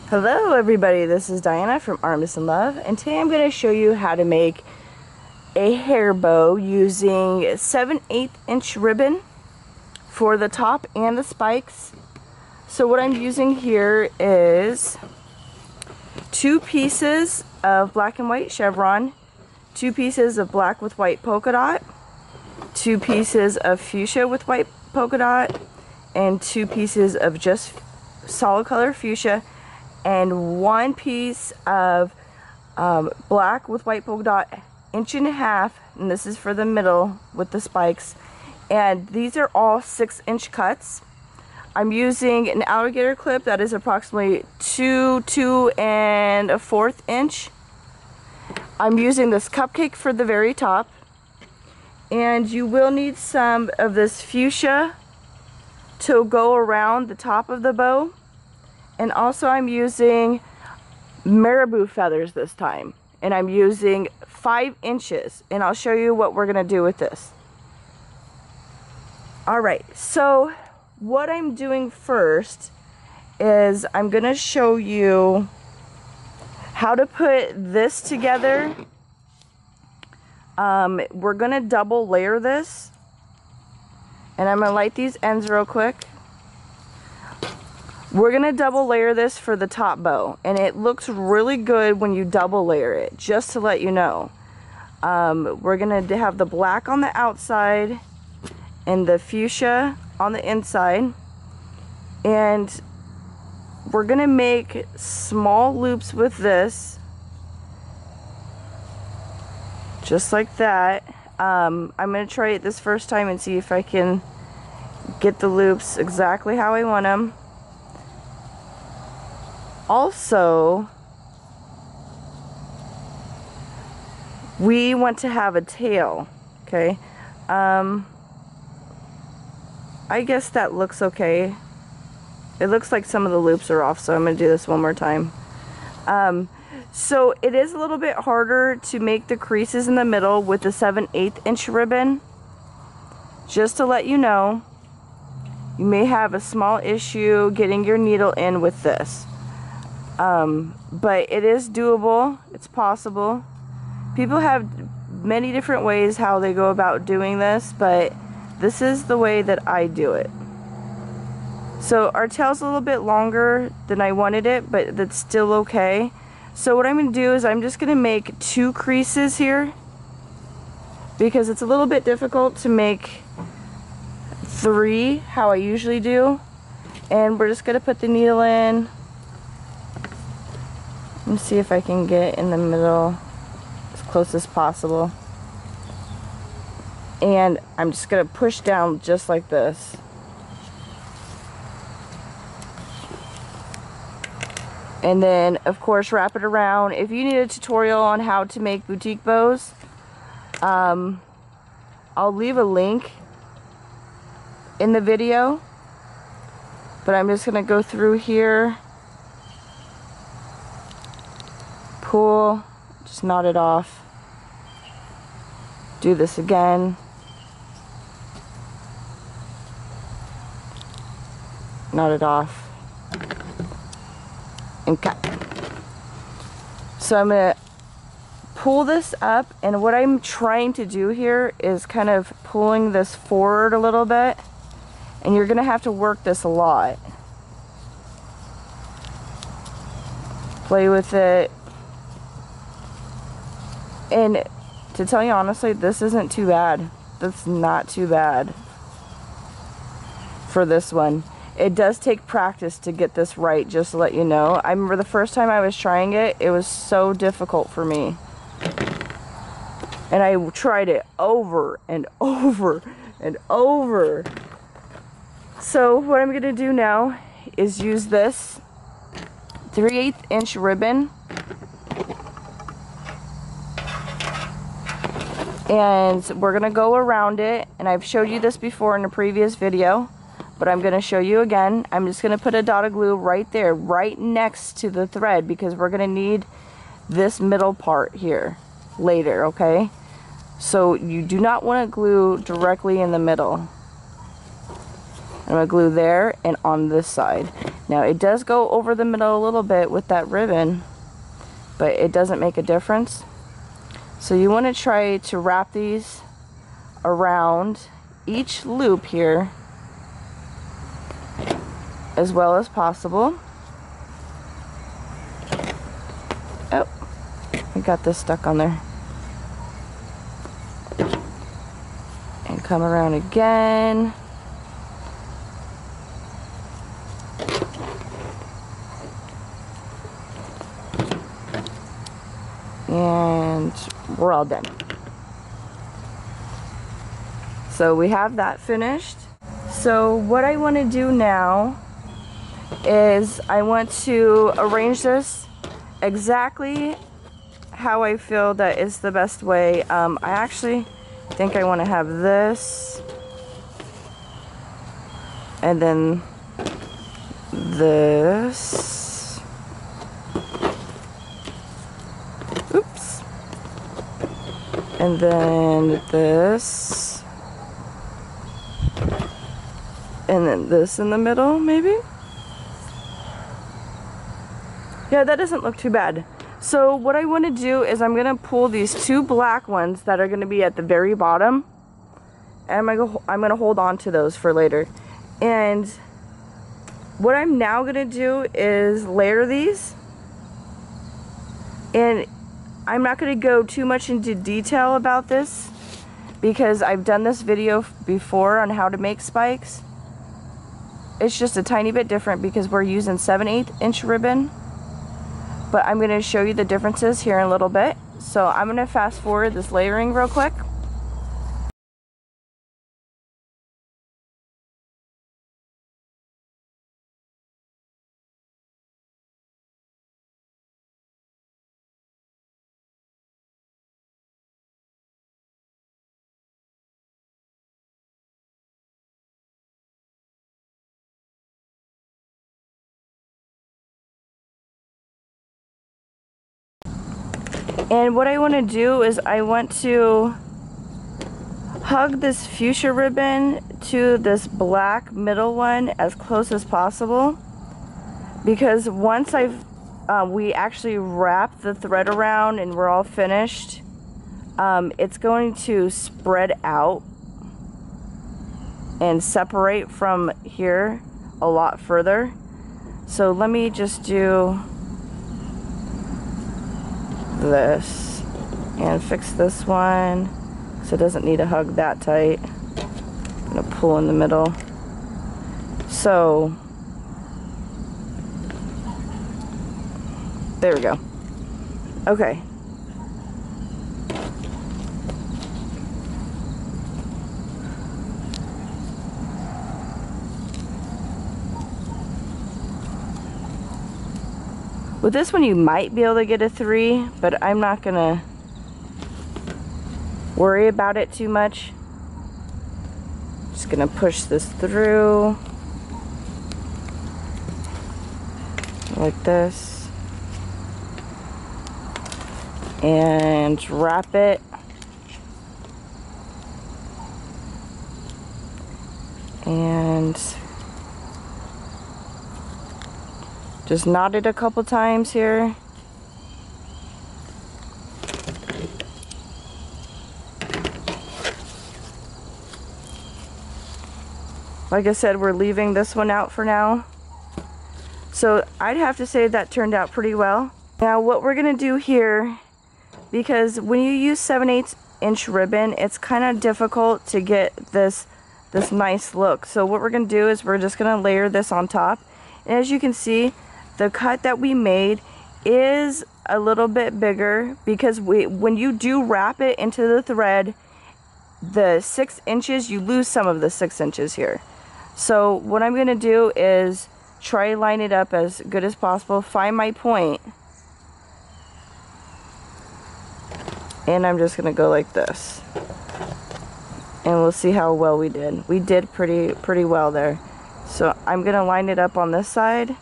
Hello everybody, this is Diana from Artemis in Love, and today I'm going to show you how to make a hair bow using 7/8 inch ribbon for the top and the spikes. So what I'm using here is 2 pieces of black and white chevron, 2 pieces of black with white polka dot, 2 pieces of fuchsia with white polka dot, and 2 pieces of just solid color fuchsia, and 1 piece of black with white polka dot, 1.5 inch, and this is for the middle with the spikes. And these are all 6-inch cuts. I'm using an alligator clip that is approximately 2 2¼ inch. I'm using this Cupcake for the very top, and you will need some of this fuchsia to go around the top of the bow. And also I'm using Marabou Feathers this time, and I'm using 5 inches, and I'll show you what we're gonna do with this. Alright, so what I'm doing first is I'm gonna show you how to put this together. We're gonna double layer this, and I'm gonna light these ends real quick. We're gonna double layer this for the top bow, and it looks really good when you double layer it, just to let you know. We're gonna have the black on the outside and the fuchsia on the inside, and we're gonna make small loops with this, just like that. I'm gonna try it this first time and see if I can get the loops exactly how I want them. Also, we want to have a tail, okay? I guess that looks okay. It looks like some of the loops are off, so I'm going to do this one more time. So it is a little bit harder to make the creases in the middle with the 7/8 inch ribbon. Just to let you know, you may have a small issue getting your needle in with this. But it is doable. It's possible. People have many different ways how they go about doing this, but this is the way that I do it. So our tail's a little bit longer than I wanted it, but that's still okay. So what I'm going to do is I'm just going to make 2 creases here, because it's a little bit difficult to make 3 how I usually do. And we're just going to put the needle in. Let me see if I can get in the middle as close as possible. And I'm just going to push down just like this. And then, of course, wrap it around. If you need a tutorial on how to make boutique bows, I'll leave a link in the video. But I'm just going to go through here. Pull, just knot it off. Do this again. Knot it off. And cut. So I'm going to pull this up, and what I'm trying to do here is kind of pulling this forward a little bit, and you're going to have to work this a lot. Play with it. And to tell you honestly, this isn't too bad. That's not too bad for this one. It does take practice to get this right, just to let you know. I remember the first time I was trying it, it was so difficult for me. And I tried it over and over and over. So what I'm going to do now is use this 3/8 inch ribbon. And we're going to go around it, and I've showed you this before in a previous video, but I'm going to show you again. I'm just going to put a dot of glue right there, right next to the thread, because we're going to need this middle part here later, okay? So you do not want to glue directly in the middle. I'm going to glue there and on this side. Now it does go over the middle a little bit with that ribbon, but it doesn't make a difference. So you want to try to wrap these around each loop here as well as possible. Oh, I got this stuck on there. And come around again. And we're all done. So we have that finished. So what I want to do now is I want to arrange this exactly how I feel that is the best way. I actually think I want to have this and then this. Oops. And then this. And then this in the middle, maybe? Yeah, that doesn't look too bad. So what I want to do is I'm going to pull these two black ones that are going to be at the very bottom. And I'm going to hold on to those for later. And what I'm now going to do is layer these. And I'm not going to go too much into detail about this, because I've done this video before on how to make spikes. It's just a tiny bit different because we're using 7/8 inch ribbon. But I'm going to show you the differences here in a little bit. So I'm going to fast forward this layering real quick. And what I want to do is I want to hug this fuchsia ribbon to this black middle one as close as possible, because once we actually wrap the thread around and we're all finished, it's going to spread out and separate from here a lot further. So let me just do this and fix this one so it doesn't need to hug that tight. I'm gonna pull in the middle. So there we go. Okay. With this one, you might be able to get a 3, but I'm not gonna worry about it too much. Just gonna push this through like this and wrap it. And just knot it a couple times here. Like I said, we're leaving this one out for now. So I'd have to say that turned out pretty well. Now what we're gonna do here, because when you use 7/8 inch ribbon, it's kind of difficult to get this nice look. So what we're gonna do is we're just gonna layer this on top. And as you can see, the cut that we made is a little bit bigger because when you do wrap it into the thread, the 6 inches, you lose some of the 6 inches here. So what I'm going to do is try to line it up as good as possible, find my point, and I'm just going to go like this. And we'll see how well we did. We did pretty well there. So I'm going to line it up on this side.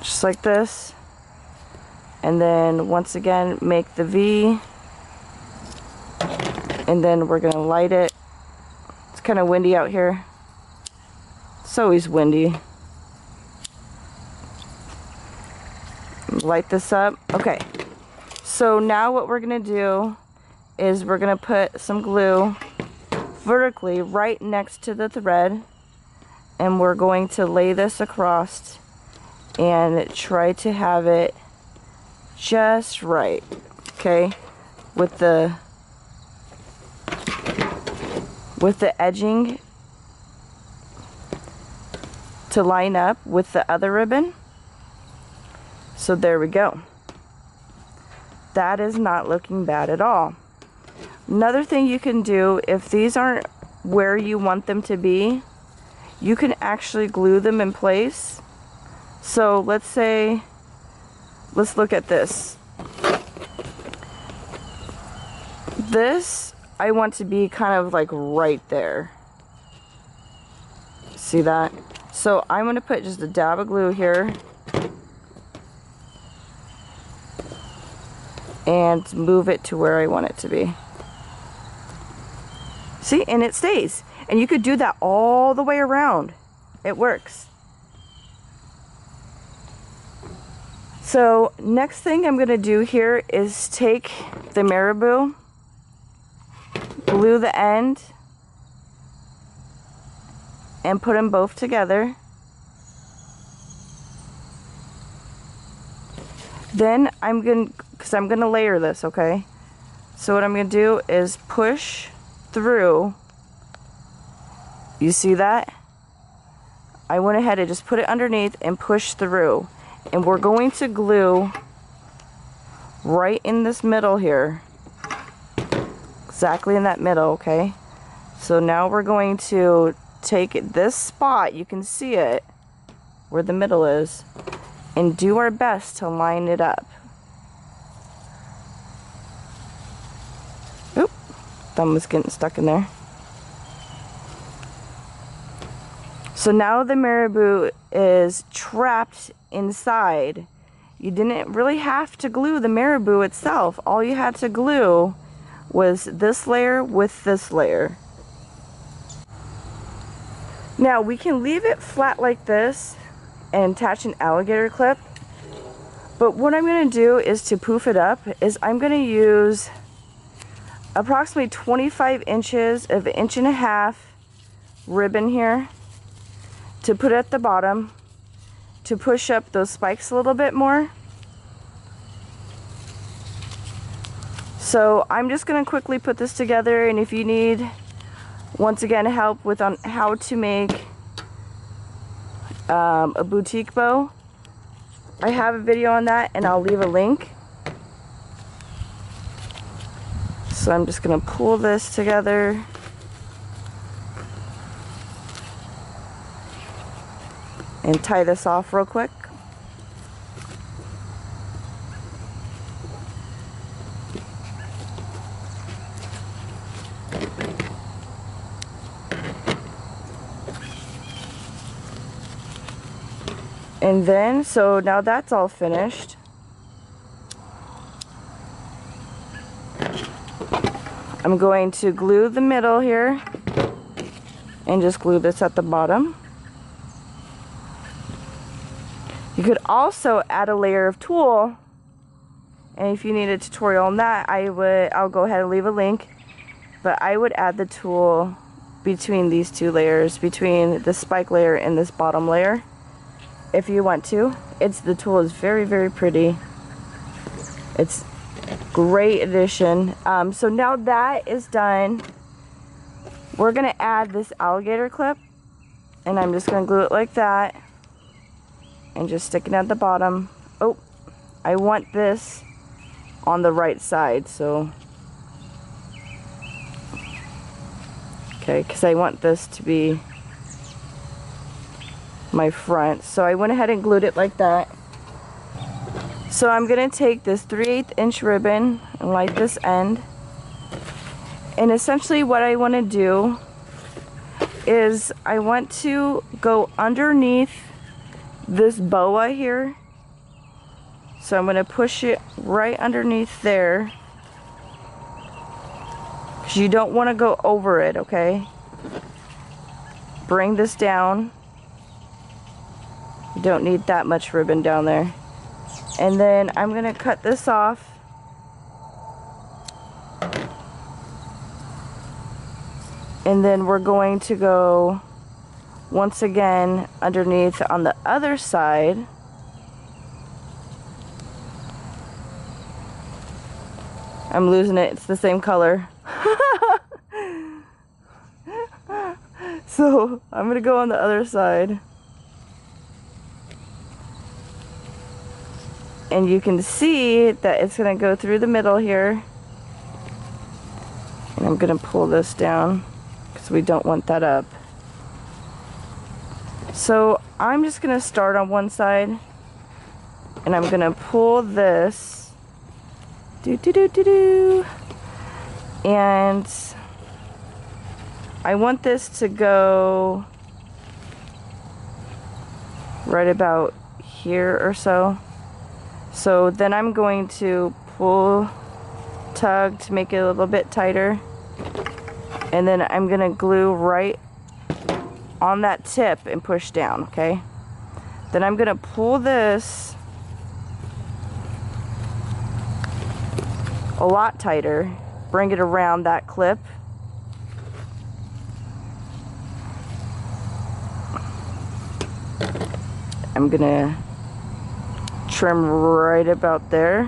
Just like this, and then once again make the V, and then we're gonna light it. It's kind of windy out here, It's always windy. Light this up. Okay, so now what we're gonna do is we're gonna put some glue vertically right next to the thread, and we're going to lay this across and try to have it just right, okay, with the edging to line up with the other ribbon. So there we go. That is not looking bad at all. Another thing you can do, if these aren't where you want them to be, you can actually glue them in place. So let's say, let's look at this. This, I want to be kind of like right there. See that? So I'm going to put just a dab of glue here and move it to where I want it to be. See, and it stays. And you could do that all the way around. It works. So next thing I'm going to do here is take the Marabou, glue the end, and put them both together. Then I'm going to layer this, okay? So what I'm going to do is push through. You see that? I went ahead and just put it underneath and push through. And we're going to glue right in this middle here. Exactly in that middle, okay? So now we're going to take this spot, you can see it, where the middle is, and do our best to line it up. Oop, thumb was getting stuck in there. So now the Marabou is trapped inside. You didn't really have to glue the Marabou itself. All you had to glue was this layer with this layer. Now we can leave it flat like this and attach an alligator clip, but what I'm going to do is to poof it up is I'm going to use approximately 25 inches of 1.5 inch ribbon here to put at the bottom to push up those spikes a little bit more. So I'm just going to quickly put this together, and if you need, once again, help with on how to make a boutique bow, I have a video on that and I'll leave a link. So I'm just going to pull this together. And tie this off real quick. And then, so now that's all finished. I'm going to glue the middle here and just glue this at the bottom. You could also add a layer of tulle, and if you need a tutorial on that, I'll go ahead and leave a link. But I would add the tulle between these two layers, between the spike layer and this bottom layer, if you want to. The tulle is very, very pretty. It's great addition. So now that is done, we're gonna add this alligator clip, and I'm just gonna glue it like that. And just stick it at the bottom. Oh, I want this on the right side, so. Okay, because I want this to be my front. So I went ahead and glued it like that. So I'm going to take this 3/8 inch ribbon and light this end. And essentially what I want to do is I want to go underneath this boa here. So I'm going to push it right underneath there, because you don't want to go over it, okay? Bring this down You don't need that much ribbon down there. And then I'm going to cut this off. And then we're going to go once again underneath on the other side. I'm losing it. It's the same color. So I'm going to go on the other side. And you can see that it's going to go through the middle here. And I'm going to pull this down because we don't want that up. So I'm just going to start on one side. And I'm going to pull this. And I want this to go right about here or so. So then I'm going to pull, tug to make it a little bit tighter. And then I'm going to glue right on that tip and push down, okay? Then I'm going to pull this a lot tighter, bring it around that clip. I'm gonna trim right about there.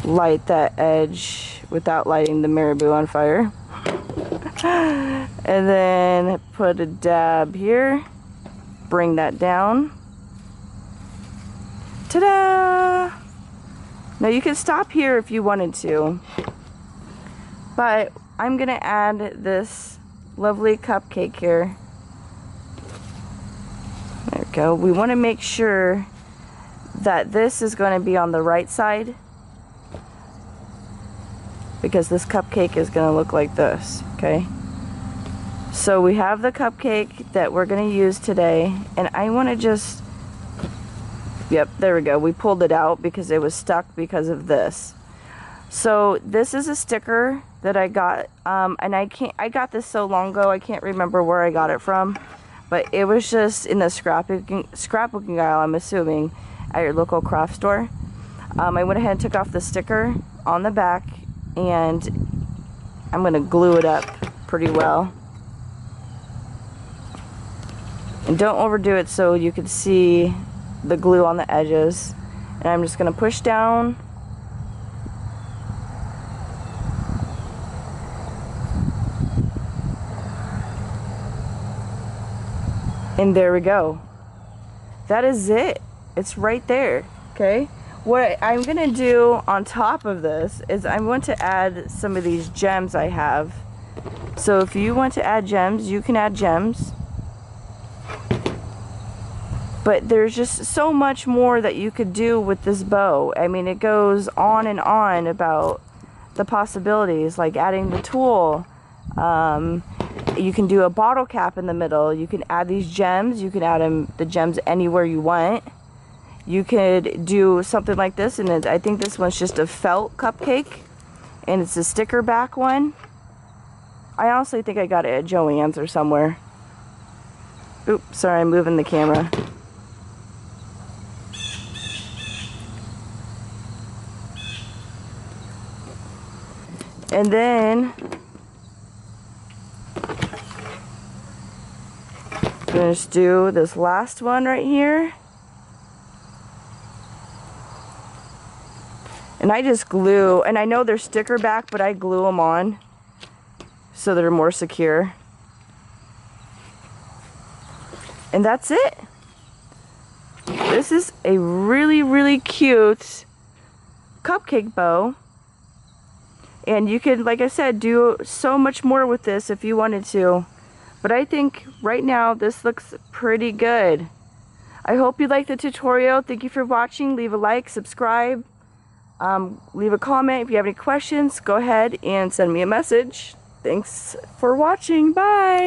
Light that edge without lighting the Marabou on fire. And then put a dab here. Bring that down. Ta-da! Now you can stop here if you wanted to. But I'm gonna add this lovely cupcake here. There we go. We want to make sure that this is going to be on the right side, because this cupcake is going to look like this, okay? So we have the cupcake that we're going to use today, and I want to just, yep, there we go. We pulled it out because it was stuck because of this. So this is a sticker that I got, and I got this so long ago, I can't remember where I got it from. But it was just in the scrapbooking aisle, I'm assuming, at your local craft store. I went ahead and took off the sticker on the back, and I'm going to glue it up pretty well. And don't overdo it so you can see the glue on the edges. And I'm just going to push down. And there we go. That is it. It's right there. Okay. What I'm going to do on top of this is I want to add some of these gems I have. So if you want to add gems, you can add gems. But there's just so much more that you could do with this bow. I mean, it goes on and on about the possibilities, like adding the tulle. You can do a bottle cap in the middle. You can add these gems. You can add the gems anywhere you want. You could do something like this, and I think this one's just a felt cupcake, and it's a sticker back one. I honestly think I got it at Joann's or somewhere. Oops, sorry, I'm moving the camera. And then I'm gonna just do this last one right here. And I just glue, and I know they're sticker back, but I glue them on so they're more secure. And that's it. This is a really, really cute cupcake bow. And you could, like I said, do so much more with this if you wanted to. But I think right now this looks pretty good. I hope you liked the tutorial. Thank you for watching. Leave a like, subscribe, leave a comment. If you have any questions, go ahead and send me a message. Thanks for watching. Bye.